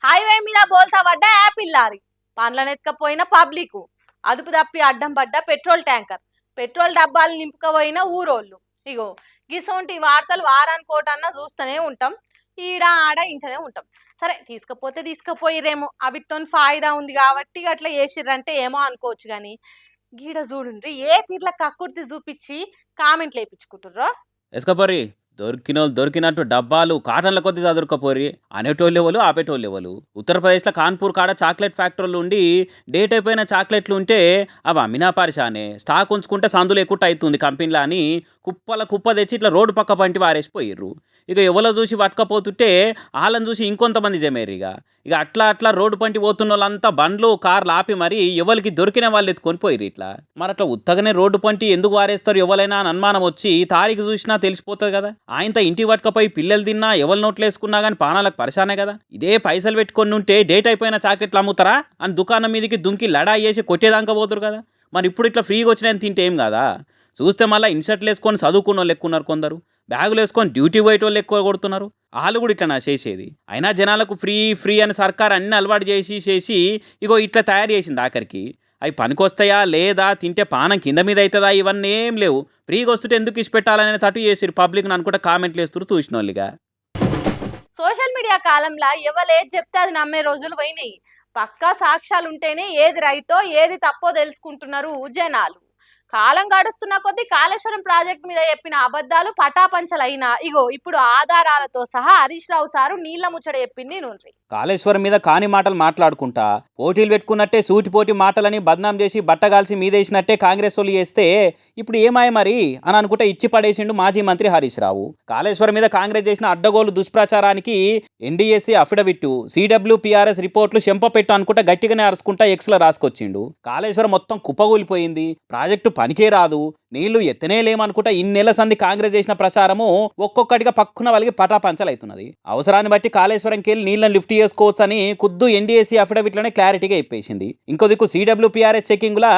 Highway మీద బోల్తా పడ్డ యాపిల్ లారీ, పండ్లనెత్తుకపోయిన పబ్లిక్, అదుపు తప్పి అడ్డం పడ్డ పెట్రోల్ ట్యాంకర్, పెట్రోల్ డబ్బాలు నింపుకపోయిన ఊరోళ్ళు. ఇగో గిసొంటి వార్తలు వారానికోటన్నా చూస్తూనే ఉంటాం. ఈడ ఆడ ఇంటనే ఉంటాం. సరే తీసుకపోతే తీసుకపోయిరేమో, అవితో ఫాయిదా ఉంది కాబట్టి అట్లా చేసిర్రంటే ఏమో అనుకోవచ్చు. కానీ గీడ చూడుండ్రి ఏ తీర్ల కక్కుర్తి చూపించి కామెంట్లు వేయించుకుంటుర్రో. ఎస్కపోరి దొరికినోళ్ళు దొరికినట్టు డబ్బాలు కాటన్ల కొద్ది చదురుకపోరి అనేటోళ్ళు ఎవరు ఆపేటోళ్ళు ఎవరు. ఉత్తరప్రదేశ్లో కాన్పూర్ కాడ చాక్లెట్ ఫ్యాక్టరీలు ఉండి డేట్ అయిపోయిన చాక్లెట్లు ఉంటే అవి అమ్మినా పరిశానే, స్టాక్ ఉంచుకుంటే సందులు ఎక్కువ అవుతుంది కంపెనీలో అని కుప్పల కుప్ప తెచ్చి ఇట్లా రోడ్డు పక్క పంటి వారేసిపోయిర్రు. ఇక ఎవరో చూసి పట్టుకపోతుంటే వాళ్ళని చూసి ఇంకొంతమంది జమేరు. ఇక అట్లా అట్లా రోడ్డు పంటి పోతున్న వాళ్ళంతా బండ్లు కార్లు ఆపి మరి ఎవరికి దొరికిన వాళ్ళు ఎత్తుకొని పోయిర్రు. ఇట్లా మరి అట్లా ఉత్తగానే రోడ్డు పంటి ఎందుకు వారేస్తారు ఎవరైనా అని అనుమానం వచ్చి తారీఖు చూసినా తెలిసిపోతుంది కదా. ఆయనతో ఇంటికి పట్టుకపోయి పిల్లలు తిన్నా ఎవరి నోట్లు వేసుకున్నా కానీ పానాలకు పరిశానే కదా. ఇదే పైసలు పెట్టుకొని ఉంటే డేట్ అయిపోయిన చాకెట్లు అమ్ముతారా అని దుకాణం మీదకి దుంకి లడా చేసి కొట్టేదాకా పోతారు కదా. మరి ఇప్పుడు ఇట్లా ఫ్రీగా వచ్చినాయని తింటే ఏం కదా. చూస్తే మళ్ళీ ఇన్షర్ట్లు వేసుకొని చదువుకున్న వాళ్ళు ఎక్కున్నారు, కొందరు బ్యాగులు వేసుకొని డ్యూటీ పోయే వాళ్ళు ఎక్కువ కొడుతున్నారు. వాళ్ళు కూడా ఇట్లా నా చేసేది. అయినా జనాలకు ఫ్రీ ఫ్రీ అని సర్కార్ అన్ని అలవాటు చేసి ఇగో ఇట్లా తయారు చేసింది. ఆఖరికి అవి పనికొస్తాయా లేదా, తింటే పానం కింద మీద అవుతుందా, ఇవన్నీ ఏం లేవు. ఫ్రీగా వస్తుంటే ఎందుకు ఇష్టపెట్టాలనే తట్టు చేసిరు పబ్లిక్ అనుకుంటే కామెంట్లు వేస్తారు చూసిన వాళ్ళుగా. సోషల్ మీడియా కాలంలో ఎవరు చెప్తే అది నమ్మే రోజులు పోయినాయి. పక్కా సాక్ష్యాలు ఉంటేనే ఏది రైటో ఏది తప్పో తెలుసుకుంటున్నారు జనాలు. కాలం గడుస్తున్న కొద్దీ కాళేశ్వరం ప్రాజెక్ట్ మీద చెప్పిన అబద్ధాలు పటాపంచలైనా ఇగో ఇప్పుడు ఆధారాలతో సహా హరీష్ రావు సారు నీళ్ల ముచ్చట చెప్పింది నుండ్రి. కాళేశ్వరం మీద కాని మాటలు మాట్లాడుకుంటా పోటీలు పెట్టుకున్నట్టే సూటిపోటి మాటలని బద్నాం చేసి బట్టగాల్సి మీదేసినట్టే కాంగ్రెస్ వాళ్ళు చేస్తే ఇప్పుడు ఏమాయ మరి అని అనుకుంటే ఇచ్చి పడేసిండు మాజీ మంత్రి హరీష్ రావు. కాళేశ్వరం మీద కాంగ్రెస్ చేసిన అడ్డగోలు దుష్ప్రచారానికి ఎన్డీఎస్సీ అఫిడవిట్, సిడబ్ల్యూపీఆర్ఎస్ రిపోర్ట్లు చెంపపెట్టు అనుకుంటా గట్టిగానే అరుచుకుంటా ఎక్స్లో రాసుకొచ్చిండు. కాళేశ్వరం మొత్తం కుప్పగూలిపోయింది, ప్రాజెక్టు పనికే రాదు, నీళ్లు ఎత్తనే లేమనుకుంటా ఇన్నేళ్ల సంది కాంగ్రెస్ చేసిన ప్రచారము ఒక్కొక్కటిగా పక్కున వాళ్ళకి పటాపంచలవుతున్నది. అవసరాన్ని బట్టి కాళేశ్వరంకి వెళ్ళి నీళ్లను లిఫ్ట్ చేసుకోవచ్చు అని ఖుద్దు ఎన్డీఎస్సీ అఫిడవిట్లోనే క్లారిటీగా ఇప్పేసింది. ఇంకో దిక్కు సిడబ్ల్యూపీఆర్ఎస్ చెకింగ్లా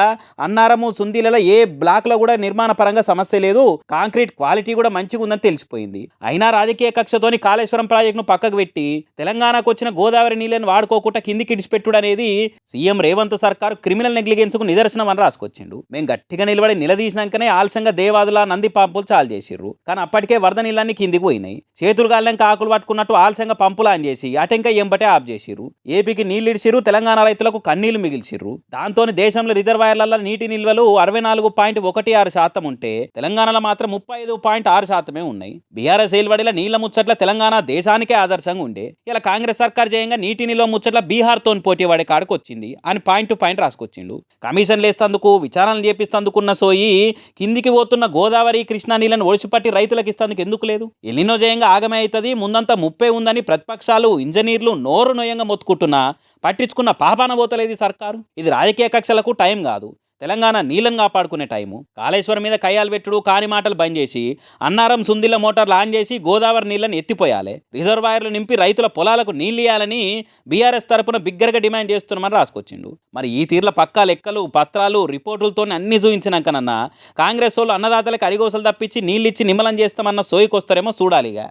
అన్నారము సుందీలలో ఏ బ్లాక్ లో కూడా నిర్మాణ పరంగా సమస్య లేదు, కాంక్రీట్ క్వాలిటీ కూడా మంచిగా ఉందని తెలిసిపోయింది. అయినా రాజకీయ కక్షతోని కాళేశ్వరం ప్రాజెక్టును పక్కకు పెట్టి తెలంగాణకు వచ్చిన గోదావరి నీళ్లను వాడుకోకుండా కిందికి ఇడిచిపెట్టుడు అనేది సీఎం రేవంత్ సర్కారు క్రిమినల్ నెగ్లిగెన్స్ కు నిదర్శనం అని రాసుకొచ్చిండు. మేము గట్టిగా నిలబడి నిలదీసినాకనే ఆలస్యంగా దేవాదుల నంది పంపులు చాలు చేసిర్రు. కానీ అప్పటికే వరద నీళ్ళన్నీ కిందికి పోయినాయి. చేతులు గాలింక ఆకులు పట్టుకున్నట్టు ఆలస్యంగా పంపులు ఆన్ చేసి అటెంక ఎంబటే ఆఫ్ చేసిర్రు. ఏపీకి నీళ్లు ఇడిసిర్రు, తెలంగాణ రైతులకు కన్నీళ్లు మిగిల్చిర్రు. దాంతో దేశంలో రిజర్వాయర్లలో నీటి నిల్వలు 64.16% ఉంటే తెలంగాణలో మాత్రం 35.6% ఉన్నాయి. బీఆర్ఎస్ ఏలుబడిలో నీళ్ల ముచ్చట్ల తెలంగాణ దేశానికే ఆదర్శంగా ఉండే. ఇలా కాంగ్రెస్ సర్కార్ చేయంగా నీటి నిల్వ ముచ్చట్ల బీహార్తో పోటీ పడే కాడికి వచ్చింది అని పాయింట్ టు పాయింట్ రాసుకొచ్చిండు. కమిషన్లు వేస్తందుకు విచారణలు చేపిస్తందుకున్న సోయి కిందికి పోతున్న గోదావరి కృష్ణా నీళ్లను ఒడిచిపట్టి రైతులకు ఇస్తందుకు ఎందుకు లేదు? ఎల్లినో జయంగా ఆగమే అవుతుంది, ముందంతా ముప్పే ఉందని ప్రతిపక్షాలు ఇంజనీర్లు నోరు నొయ్యంగా మొత్తుకుంటున్నా పట్టించుకున్న పాపాన పోతలేదు సర్కారు. ఇది రాజకీయ కక్షలకు టైం కాదు, తెలంగాణ నీళ్ళను కాపాడుకునే టైము. కాళేశ్వరం మీద కయ్యాలు పెట్టుడు కాని మాటలు బంద్ చేసి అన్నారం సుందిల మోటార్లు ఆన్ చేసి గోదావరి నీళ్ళని ఎత్తిపోయాలి, రిజర్వాయర్లు నింపి రైతుల పొలాలకు నీళ్ళు ఇవ్వాలని బీఆర్ఎస్ తరపున బిగ్గరగా డిమాండ్ చేస్తున్నామని రాసుకొచ్చిండు. మరి ఈ తీర్ల పక్కా లెక్కలు పత్రాలు రిపోర్టులతో అన్ని చూపించినాకనన్నా కాంగ్రెస్ వాళ్ళు అన్నదాతలకు అరిగోసలు తప్పించి నీళ్ళు ఇచ్చి నిమ్మలం చేస్తామన్న సోయికొస్తారేమో చూడాలిగా.